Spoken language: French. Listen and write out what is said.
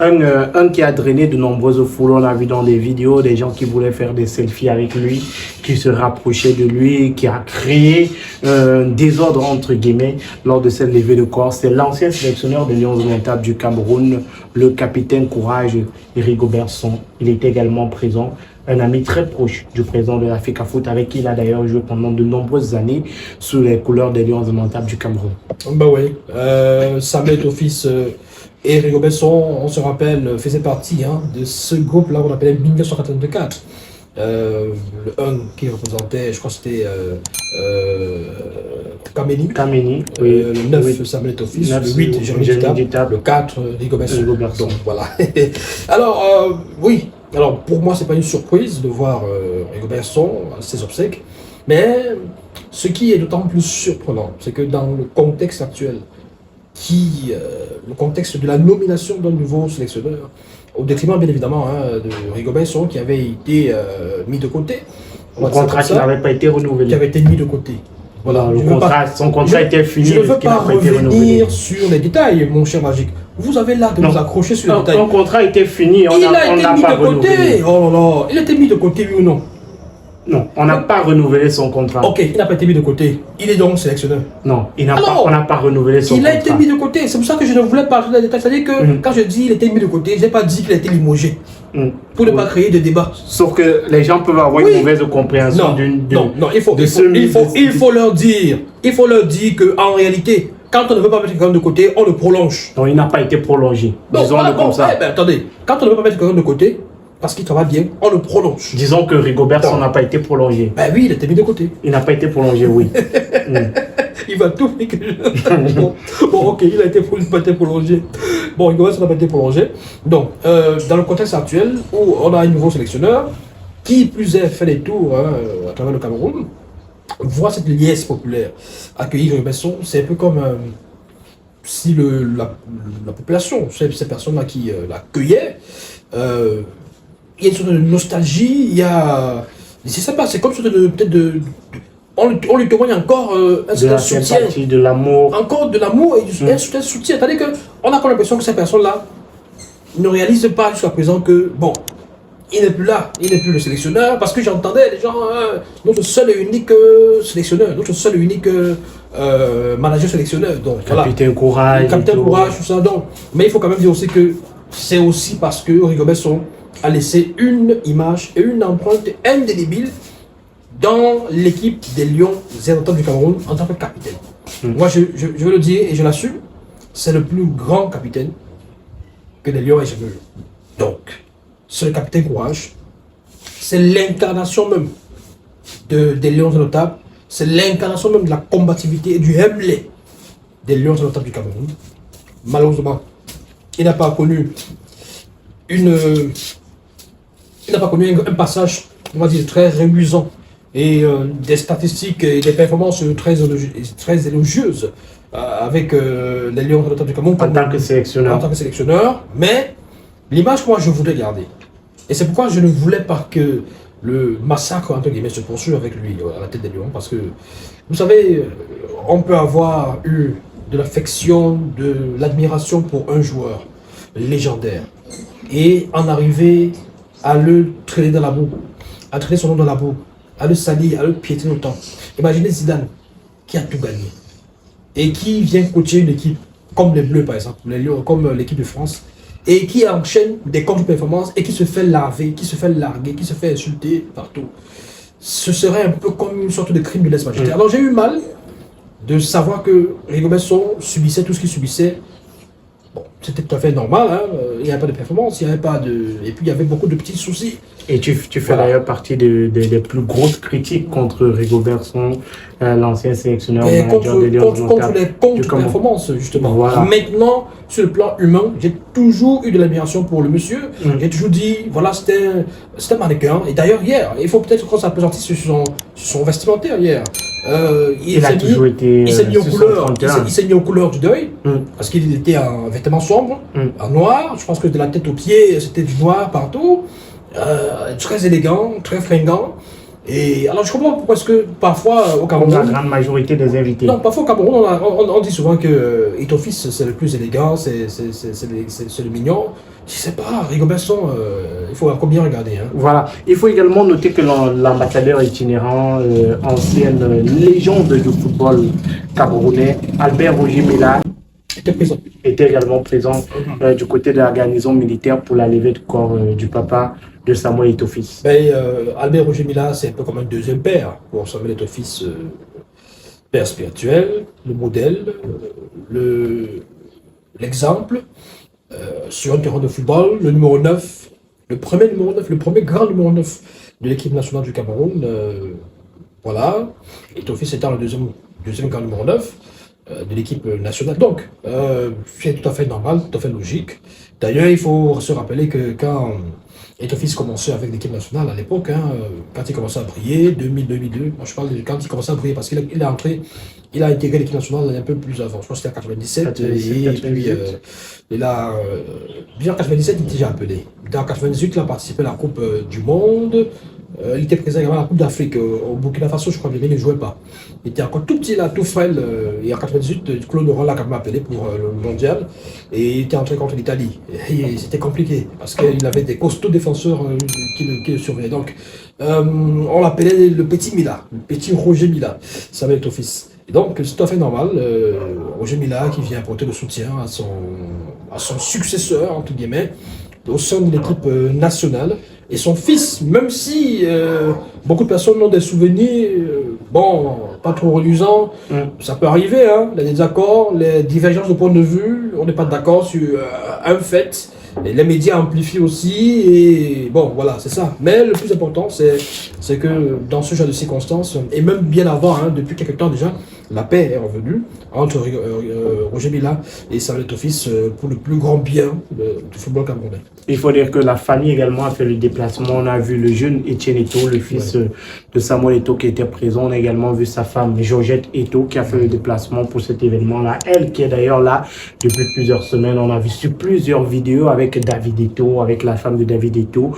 Un qui a drainé de nombreuses foules. On a vu dans des vidéos des gens qui voulaient faire des selfies avec lui, qui se rapprochaient de lui, qui a créé un désordre entre guillemets lors de cette levée de corps. C'est l'ancien sélectionneur de Lions indomptables du Cameroun, le capitaine Courage, Rigobert Song. Il était également présent. Un ami très proche du président de la FECAFOOT, avec qui il a d'ailleurs joué pendant de nombreuses années sous les couleurs des Lions indomptables du Cameroun. Bah oui, Samuel Eto'o-Fils et Rigobert Song, on se rappelle, faisaient partie de ce groupe-là qu'on appelait 1984. Le 1 qui représentait, je crois que c'était Kameni, oui. Le 9 oui. Samuel Eto'o-Fils, Le 8 Jérémy Dita, le 4 Rigobert Song. Donc voilà. Alors oui, alors pour moi c'est pas une surprise de voir Rigobert Song à ses obsèques, mais ce qui est d'autant plus surprenant, c'est que dans le contexte actuel, le contexte de la nomination d'un nouveau sélectionneur, au détriment bien évidemment de Rigobert Song qui avait été mis de côté. Le contrat qui n'avait pas été renouvelé. Qui avait été mis de côté. Voilà, son contrat était fini. Je ne veux pas revenir sur les détails, mon cher Magique. Vous avez l'art de nous accrocher sur les détails. Son contrat était fini, il a été mis de côté. Oh là là, il a été mis de côté, oui ou non? Non, on n'a pas renouvelé son contrat. Ok, il n'a pas été mis de côté. Il est donc sélectionneur. Non, on n'a pas renouvelé son contrat. Il a été mis de côté. C'est pour ça que je ne voulais pas parler des détails. C'est-à-dire que quand je dis il a été mis de côté, je n'ai pas dit qu'il a été limogé. Pour ne pas créer de débat. Sauf que les gens peuvent avoir une mauvaise compréhension non, il faut leur dire. Il faut leur dire qu'en réalité, quand on ne veut pas mettre quelqu'un de côté, on le prolonge. Non, il n'a pas été prolongé. Disons-le comme ça. Attendez, quand on ne veut pas mettre quelqu'un de côté, parce qu'il travaille bien, on le prolonge. Disons que Rigobert Song n'a pas été prolongé. Ben oui, il a été mis de côté. Il n'a pas été prolongé, oui. Il va tout faire que bon, ok, il n'a pas été prolongé. Bon, Rigobert Song n'a pas été prolongé. Donc, dans le contexte actuel, où on a un nouveau sélectionneur, qui plus est fait des tours à travers le Cameroun, voir cette liesse populaire accueillir Rigobert Song, c'est un peu comme si la population, ces personnes-là qui l'accueillaient, il y a une sorte de nostalgie, il y a... C'est sympa, c'est comme une sorte de... peut-être de on lui témoigne encore un certain soutien. De l'amour. Encore de l'amour et un certain soutien. C'est-à-dire qu'on a comme l'impression que ces personnes-là ne réalisent pas jusqu'à présent que, bon, il n'est plus là, il n'est plus le sélectionneur, parce que j'entendais les gens, notre seul et unique sélectionneur, notre seul et unique manager sélectionneur. Donc, Capitaine Courage. Capitaine Courage, tout ça. Donc, mais il faut quand même dire aussi que c'est aussi parce que Rigobert Song a laissé une image et une empreinte indélébile dans l'équipe des Lions indomptables du Cameroun en tant que capitaine. Moi, je veux le dire et je l'assume, c'est le plus grand capitaine que les Lions aient jamais eu. Donc, c'est le capitaine Courage, c'est l'incarnation même des Lions indomptables, c'est l'incarnation même de la combativité et du Hemley des Lions indomptables du Cameroun. Malheureusement, il n'a pas connu un passage, on va dire, très réluisant et des statistiques et des performances très élogieuses avec les Lions indomptables du Cameroun en tant que sélectionneur. Mais l'image que moi je voulais garder, et c'est pourquoi je ne voulais pas que le massacre entre guillemets se poursuive avec lui à la tête des Lions, parce que vous savez, on peut avoir eu de l'affection, de l'admiration pour un joueur légendaire et en arriver à le traîner dans la boue, à traîner son nom dans la boue, à le salir, à le piétiner autant. Imaginez Zidane qui a tout gagné et qui vient coacher une équipe comme les Bleus par exemple, les Lions, comme l'équipe de France, et qui enchaîne des contre-performances et qui se fait laver, qui se fait larguer, qui se fait insulter partout. Ce serait un peu comme une sorte de crime de lèse-majesté. Alors j'ai eu mal de savoir que Rigobert Song subissait tout ce qu'il subissait. Bon, c'était tout à fait normal, hein. Il n'y avait pas de performance, il n'y avait pas de... Et puis il y avait beaucoup de petits soucis. Et tu fais d'ailleurs partie des plus grosses critiques contre Rigobert Song, l'ancien sélectionneur manager des Lions contre les contre-performances, justement. Voilà. Maintenant, sur le plan humain, j'ai toujours eu de l'admiration pour le monsieur. J'ai toujours dit, voilà, c'était un mannequin. Et d'ailleurs, hier, il faut peut-être qu'on s'appesantit sur son vestimentaire hier. Il s'est mis aux couleurs du deuil, parce qu'il était en vêtements sombres, en noir. Je pense que de la tête aux pieds, c'était du noir partout. Très élégant, très fringant. Et alors, je comprends pourquoi est-ce que parfois au Comme la Cameroun... grande majorité des invités. Non, parfois au Cameroun, on dit souvent que Ito Fils, c'est le plus élégant, c'est le mignon. Je sais pas, Rigobert Song, il faut encore bien regarder. Hein. Voilà. Il faut également noter que l'ambassadeur itinérant, ancienne légende du football camerounais, Albert Roger Mila, Était présent. était également présent du côté de la garnison militaire pour la levée de corps du papa de Samuel Eto'o Fils. Ben, Albert Roger Mila, c'est un peu comme un deuxième père pour Samuel Eto'o Fils, père spirituel, le modèle, l'exemple. Sur un terrain de football, le numéro 9, le premier numéro 9, le premier grand numéro 9 de l'équipe nationale du Cameroun. Voilà. Eto'o Fils étant le deuxième grand numéro 9 de l'équipe nationale. Donc, c'est tout à fait normal, tout à fait logique. D'ailleurs, il faut se rappeler que quand Eto'o Fils commençait avec l'équipe nationale à l'époque, hein, quand il commençait à briller, 2000-2002, moi je parle de quand il commençait à briller parce qu'il est entré, il a intégré l'équipe nationale un peu plus avant, je pense que c'était en 97, et puis il a, bien en 97 il était déjà appelé. En 98 il a participé à la Coupe du Monde, il était présent également à la Coupe d'Afrique, au Burkina Faso je crois, mais il ne jouait pas. Il était encore tout petit là, tout frêle, et en 98 Claude Laurent l'a quand même appelé pour le mondial, et il était entré contre l'Italie. C'était compliqué, parce qu'il avait des costauds défenseurs qui le surveillaient. Donc, on l'appelait le petit Mila, le petit Roger Mila, ça va être au fils. Et donc, c'est tout à fait normal, Roger Mila qui vient apporter le soutien à son successeur, entre guillemets, au sein de l'équipe nationale. Et son fils, même si beaucoup de personnes ont des souvenirs, bon, pas trop reluisants, ça peut arriver, hein, les désaccords, les divergences de point de vue, on n'est pas d'accord sur un fait. Et les médias amplifient aussi, et bon, voilà, c'est ça. Mais le plus important, c'est que dans ce genre de circonstances, et même bien avant, hein, depuis quelques temps déjà, la paix est revenue entre Roger Mila et Samuel Eto'o Fils pour le plus grand bien du football camerounais. Il faut dire que la famille également a fait le déplacement. On a vu le jeune Etienne Eto'o, le fils de Samuel Eto'o qui était présent. On a également vu sa femme Georgette Eto'o qui a fait le déplacement pour cet événement-là. Elle qui est d'ailleurs là depuis plusieurs semaines. On a vu sur plusieurs vidéos avec David Eto'o, avec la femme de David Eto'o.